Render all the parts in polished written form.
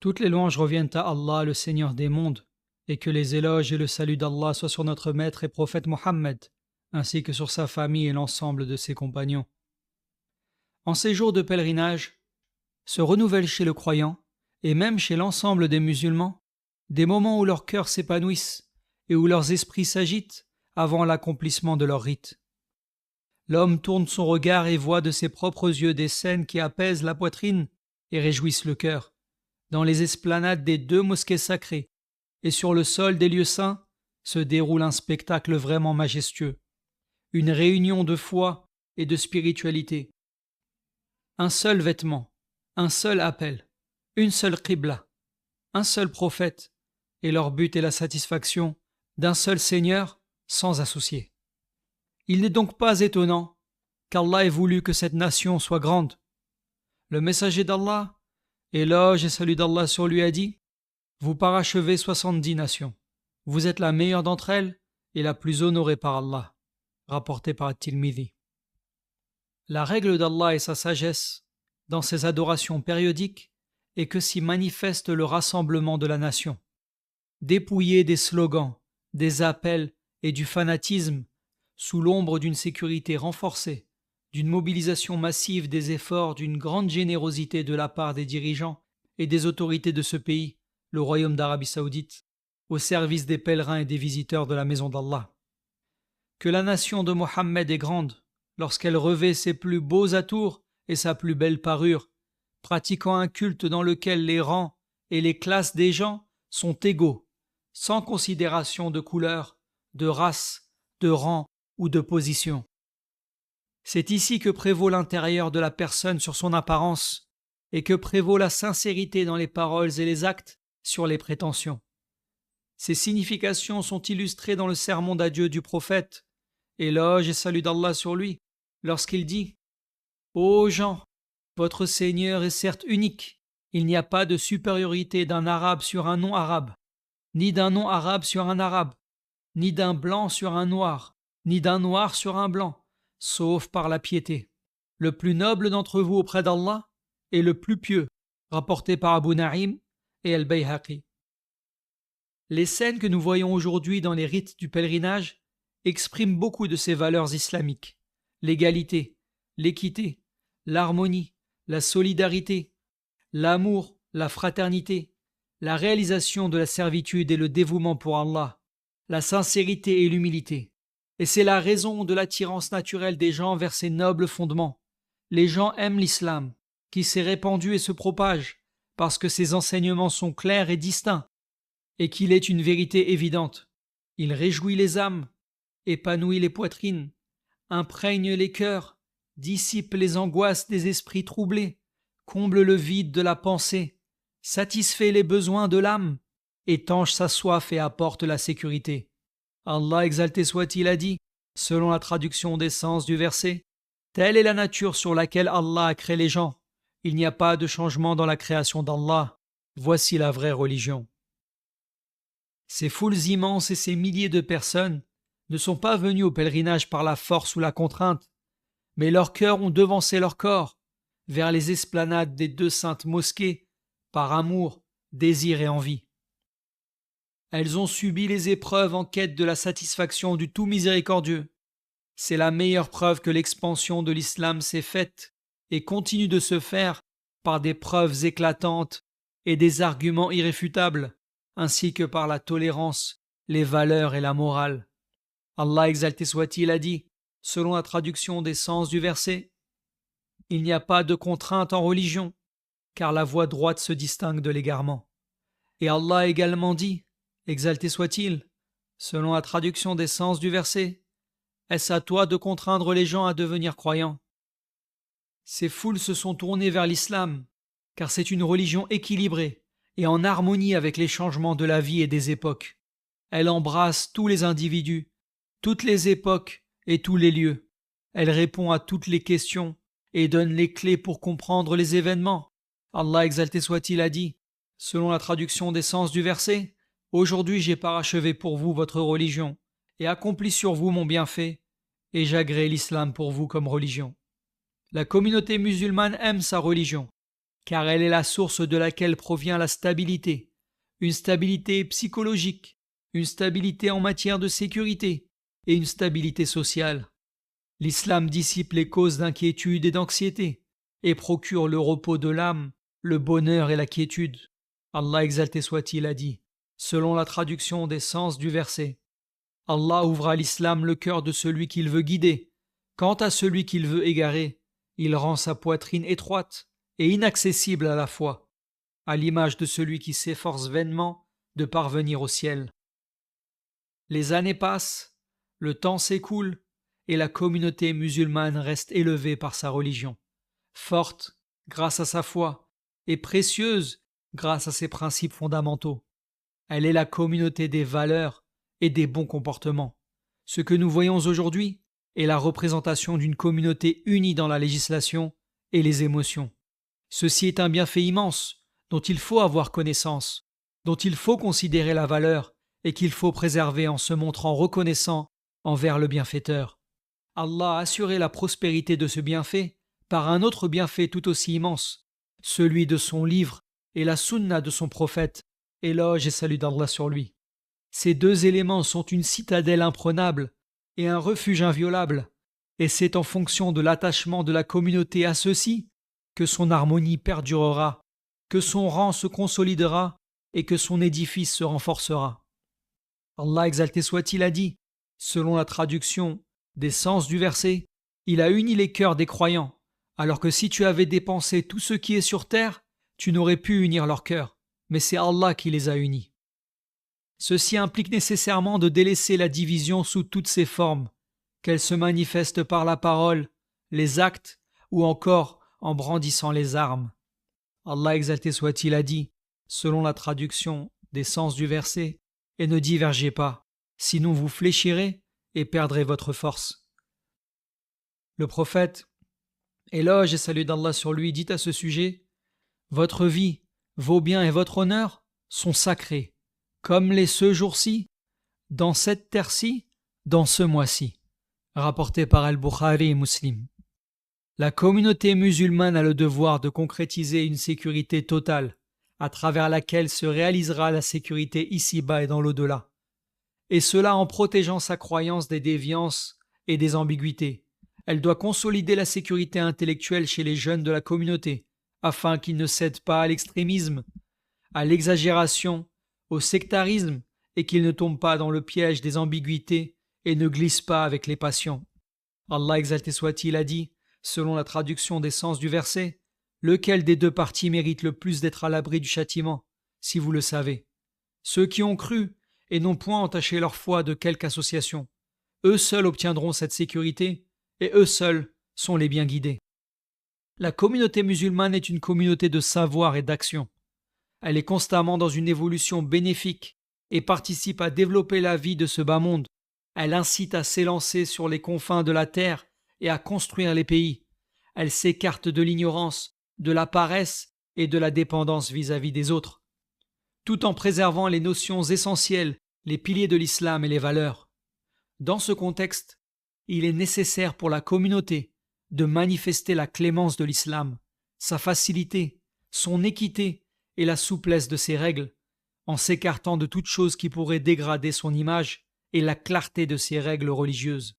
Toutes les louanges reviennent à Allah, le Seigneur des mondes, et que les éloges et le salut d'Allah soient sur notre maître et prophète Mohammed, ainsi que sur sa famille et l'ensemble de ses compagnons. En ces jours de pèlerinage, se renouvellent chez le croyant, et même chez l'ensemble des musulmans, des moments où leurs cœurs s'épanouissent et où leurs esprits s'agitent avant l'accomplissement de leur rite. L'homme tourne son regard et voit de ses propres yeux des scènes qui apaisent la poitrine et réjouissent le cœur. Dans les esplanades des 2 mosquées sacrées et sur le sol des lieux saints se déroule un spectacle vraiment majestueux, une réunion de foi et de spiritualité. Un seul vêtement, un seul appel, une seule qibla, un seul prophète, et leur but est la satisfaction d'un seul Seigneur sans associé. Il n'est donc pas étonnant qu'Allah ait voulu que cette nation soit grande. Le messager d'Allah, éloge et salut d'Allah sur lui, a dit: Vous parachevez 70 nations. Vous êtes la meilleure d'entre elles et la plus honorée par Allah. Rapporté par At-Tirmidhi. La règle d'Allah et sa sagesse dans ses adorations périodiques est que s'y manifeste le rassemblement de la nation. Dépouillé des slogans, des appels et du fanatisme, sous l'ombre d'une sécurité renforcée, d'une mobilisation massive des efforts, d'une grande générosité de la part des dirigeants et des autorités de ce pays, le royaume d'Arabie Saoudite, au service des pèlerins et des visiteurs de la maison d'Allah. Que la nation de Mohammed est grande lorsqu'elle revêt ses plus beaux atours et sa plus belle parure, pratiquant un culte dans lequel les rangs et les classes des gens sont égaux, sans considération de couleur, de race, de rang ou de position. C'est ici que prévaut l'intérieur de la personne sur son apparence et que prévaut la sincérité dans les paroles et les actes sur les prétentions. Ces significations sont illustrées dans le sermon d'adieu du prophète, éloge et salut d'Allah sur lui, lorsqu'il dit: Ô gens, votre Seigneur est certes unique, il n'y a pas de supériorité d'un arabe sur un non-arabe, ni d'un non-arabe sur un arabe, ni d'un blanc sur un noir, ni d'un noir sur un blanc, sauf par la piété. Le plus noble d'entre vous auprès d'Allah est le plus pieux, rapporté par Abu Naïm et Al-Bayhaqi. Les scènes que nous voyons aujourd'hui dans les rites du pèlerinage expriment beaucoup de ces valeurs islamiques: l'égalité, l'équité, l'harmonie, la solidarité, l'amour, la fraternité, la réalisation de la servitude et le dévouement pour Allah, la sincérité et l'humilité. Et c'est la raison de l'attirance naturelle des gens vers ces nobles fondements. Les gens aiment l'islam, qui s'est répandu et se propage, parce que ses enseignements sont clairs et distincts, et qu'il est une vérité évidente. Il réjouit les âmes, épanouit les poitrines, imprègne les cœurs, dissipe les angoisses des esprits troublés, comble le vide de la pensée, satisfait les besoins de l'âme, étanche sa soif et apporte la sécurité. Allah exalté soit-il a dit, selon la traduction des sens du verset: Telle est la nature sur laquelle Allah a créé les gens. Il n'y a pas de changement dans la création d'Allah. Voici la vraie religion. Ces foules immenses et ces milliers de personnes ne sont pas venues au pèlerinage par la force ou la contrainte, mais leurs cœurs ont devancé leur corps vers les esplanades des 2 saintes mosquées par amour, désir et envie. Elles ont subi les épreuves en quête de la satisfaction du tout miséricordieux. C'est la meilleure preuve que l'expansion de l'islam s'est faite et continue de se faire par des preuves éclatantes et des arguments irréfutables, ainsi que par la tolérance, les valeurs et la morale. Allah exalté soit-il a dit, selon la traduction des sens du verset: Il n'y a pas de contrainte en religion, car la voie droite se distingue de l'égarement. Et Allah a également dit, exalté soit-il, selon la traduction des sens du verset: Est-ce à toi de contraindre les gens à devenir croyants? Ces foules se sont tournées vers l'islam, car c'est une religion équilibrée et en harmonie avec les changements de la vie et des époques. Elle embrasse tous les individus, toutes les époques et tous les lieux. Elle répond à toutes les questions et donne les clés pour comprendre les événements. Allah exalté soit-il a dit, selon la traduction des sens du verset: Aujourd'hui j'ai parachevé pour vous votre religion et accompli sur vous mon bienfait, et j'agrée l'islam pour vous comme religion. La communauté musulmane aime sa religion, car elle est la source de laquelle provient la stabilité, une stabilité psychologique, une stabilité en matière de sécurité et une stabilité sociale. L'islam dissipe les causes d'inquiétude et d'anxiété et procure le repos de l'âme, le bonheur et la quiétude. Allah exalté soit-il a dit, selon la traduction des sens du verset, Allah ouvre à l'islam le cœur de celui qu'il veut guider. Quant à celui qu'il veut égarer, il rend sa poitrine étroite et inaccessible à la fois, à l'image de celui qui s'efforce vainement de parvenir au ciel. Les années passent, le temps s'écoule, et la communauté musulmane reste élevée par sa religion, forte grâce à sa foi et précieuse grâce à ses principes fondamentaux. Elle est la communauté des valeurs et des bons comportements. Ce que nous voyons aujourd'hui est la représentation d'une communauté unie dans la législation et les émotions. Ceci est un bienfait immense dont il faut avoir connaissance, dont il faut considérer la valeur et qu'il faut préserver en se montrant reconnaissant envers le bienfaiteur. Allah a assuré la prospérité de ce bienfait par un autre bienfait tout aussi immense, celui de son livre et la sunna de son prophète, éloge et salut d'Allah sur lui. Ces deux éléments sont une citadelle imprenable et un refuge inviolable, et c'est en fonction de l'attachement de la communauté à ceux-ci que son harmonie perdurera, que son rang se consolidera et que son édifice se renforcera. Allah exalté soit-il a dit, selon la traduction des sens du verset, il a uni les cœurs des croyants, alors que si tu avais dépensé tout ce qui est sur terre, tu n'aurais pu unir leurs cœurs, mais c'est Allah qui les a unis. Ceci implique nécessairement de délaisser la division sous toutes ses formes, qu'elle se manifeste par la parole, les actes ou encore en brandissant les armes. Allah exalté soit-il a dit, selon la traduction des sens du verset, et ne divergez pas, sinon vous fléchirez et perdrez votre force. Le prophète, éloge et salut d'Allah sur lui, dit à ce sujet, votre vie, vos biens et votre honneur sont sacrés, comme les ce jour-ci, dans cette terre-ci, dans ce mois-ci. Rapporté par Al-Bukhari et Muslim. La communauté musulmane a le devoir de concrétiser une sécurité totale, à travers laquelle se réalisera la sécurité ici-bas et dans l'au-delà. Et cela en protégeant sa croyance des déviances et des ambiguïtés. Elle doit consolider la sécurité intellectuelle chez les jeunes de la communauté, afin qu'ils ne cèdent pas à l'extrémisme, à l'exagération, au sectarisme, et qu'ils ne tombent pas dans le piège des ambiguïtés et ne glissent pas avec les passions. Allah exalté soit-il a dit, selon la traduction des sens du verset, lequel des deux parties mérite le plus d'être à l'abri du châtiment, si vous le savez. Ceux qui ont cru et n'ont point entaché leur foi de quelque association. Eux seuls obtiendront cette sécurité, et eux seuls sont les bien guidés. La communauté musulmane est une communauté de savoir et d'action. Elle est constamment dans une évolution bénéfique et participe à développer la vie de ce bas monde. Elle incite à s'élancer sur les confins de la terre et à construire les pays. Elle s'écarte de l'ignorance, de la paresse et de la dépendance vis-à-vis des autres, tout en préservant les notions essentielles, les piliers de l'islam et les valeurs. Dans ce contexte, il est nécessaire pour la communauté de manifester la clémence de l'islam, sa facilité, son équité et la souplesse de ses règles, en s'écartant de toute chose qui pourrait dégrader son image et la clarté de ses règles religieuses.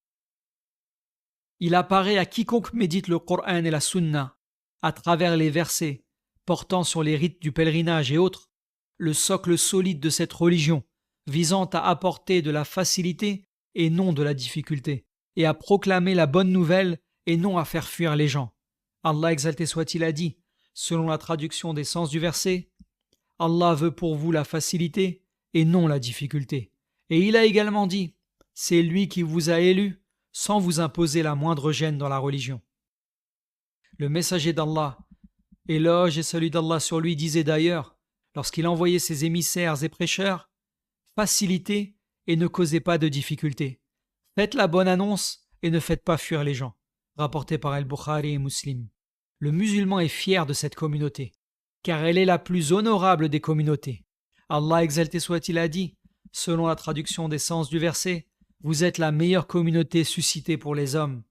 Il apparaît à quiconque médite le Coran et la Sunna, à travers les versets portant sur les rites du pèlerinage et autres, le socle solide de cette religion, visant à apporter de la facilité et non de la difficulté, et à proclamer la bonne nouvelle et non à faire fuir les gens. Allah exalté soit-il a dit, selon la traduction des sens du verset, Allah veut pour vous la facilité et non la difficulté. Et il a également dit, c'est lui qui vous a élus sans vous imposer la moindre gêne dans la religion. Le messager d'Allah, éloge et salut d'Allah sur lui, disait d'ailleurs, lorsqu'il envoyait ses émissaires et prêcheurs, facilitez et ne causez pas de difficultés. Faites la bonne annonce et ne faites pas fuir les gens. Rapporté par Al-Bukhari et Muslim. Le musulman est fier de cette communauté, car elle est la plus honorable des communautés. Allah exalté soit-il a dit, selon la traduction des sens du verset, vous êtes la meilleure communauté suscitée pour les hommes.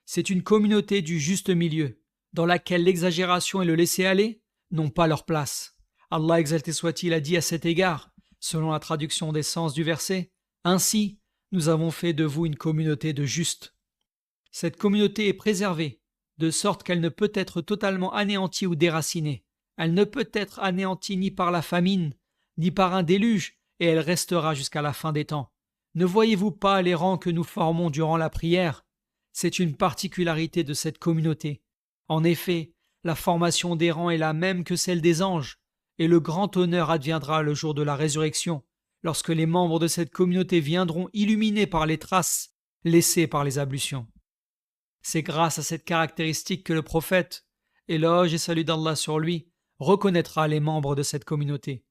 C'est une communauté du juste milieu, dans laquelle l'exagération et le laisser-aller n'ont pas leur place. Allah exalté soit-il a dit à cet égard, selon la traduction des sens du verset, « Ainsi, nous avons fait de vous une communauté de justes. » Cette communauté est préservée, de sorte qu'elle ne peut être totalement anéantie ou déracinée. Elle ne peut être anéantie ni par la famine, ni par un déluge, et elle restera jusqu'à la fin des temps. Ne voyez-vous pas les rangs que nous formons durant la prière? C'est une particularité de cette communauté. En effet, la formation des rangs est la même que celle des anges, et le grand honneur adviendra le jour de la résurrection, lorsque les membres de cette communauté viendront illuminés par les traces laissées par les ablutions. C'est grâce à cette caractéristique que le prophète, éloge et salut d'Allah sur lui, reconnaîtra les membres de cette communauté.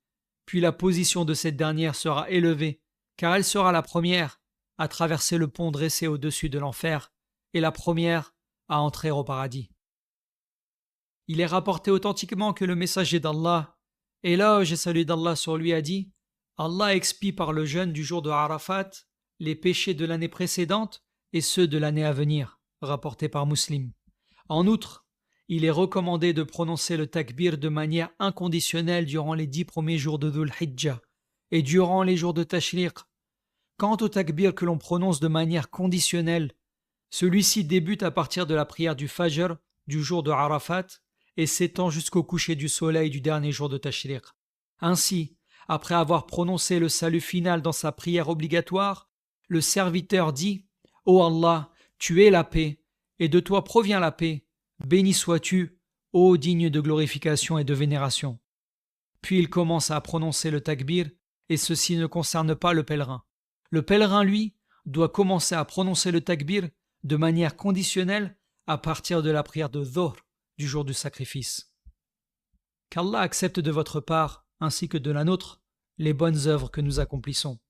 Puis la position de cette dernière sera élevée, car elle sera la première à traverser le pont dressé au-dessus de l'enfer et la première à entrer au paradis. Il est rapporté authentiquement que le messager d'Allah, éloge et salut d'Allah sur lui, a dit « Allah expie par le jeûne du jour de Arafat les péchés de l'année précédente et ceux de l'année à venir » rapporté par Muslim. En outre, il est recommandé de prononcer le takbir de manière inconditionnelle durant les 10 premiers jours de Dhul Hijjah et durant les jours de Tashriq. Quant au takbir que l'on prononce de manière conditionnelle, celui-ci débute à partir de la prière du Fajr du jour de Arafat et s'étend jusqu'au coucher du soleil du dernier jour de Tashriq. Ainsi, après avoir prononcé le salut final dans sa prière obligatoire, le serviteur dit « Ô Allah, tu es la paix, et de toi provient la paix. Béni sois-tu, ô digne de glorification et de vénération. » Puis il commence à prononcer le takbir, et ceci ne concerne pas le pèlerin. Le pèlerin, lui, doit commencer à prononcer le takbir de manière conditionnelle à partir de la prière de Dhuhr, du jour du sacrifice. Qu'Allah accepte de votre part, ainsi que de la nôtre, les bonnes œuvres que nous accomplissons.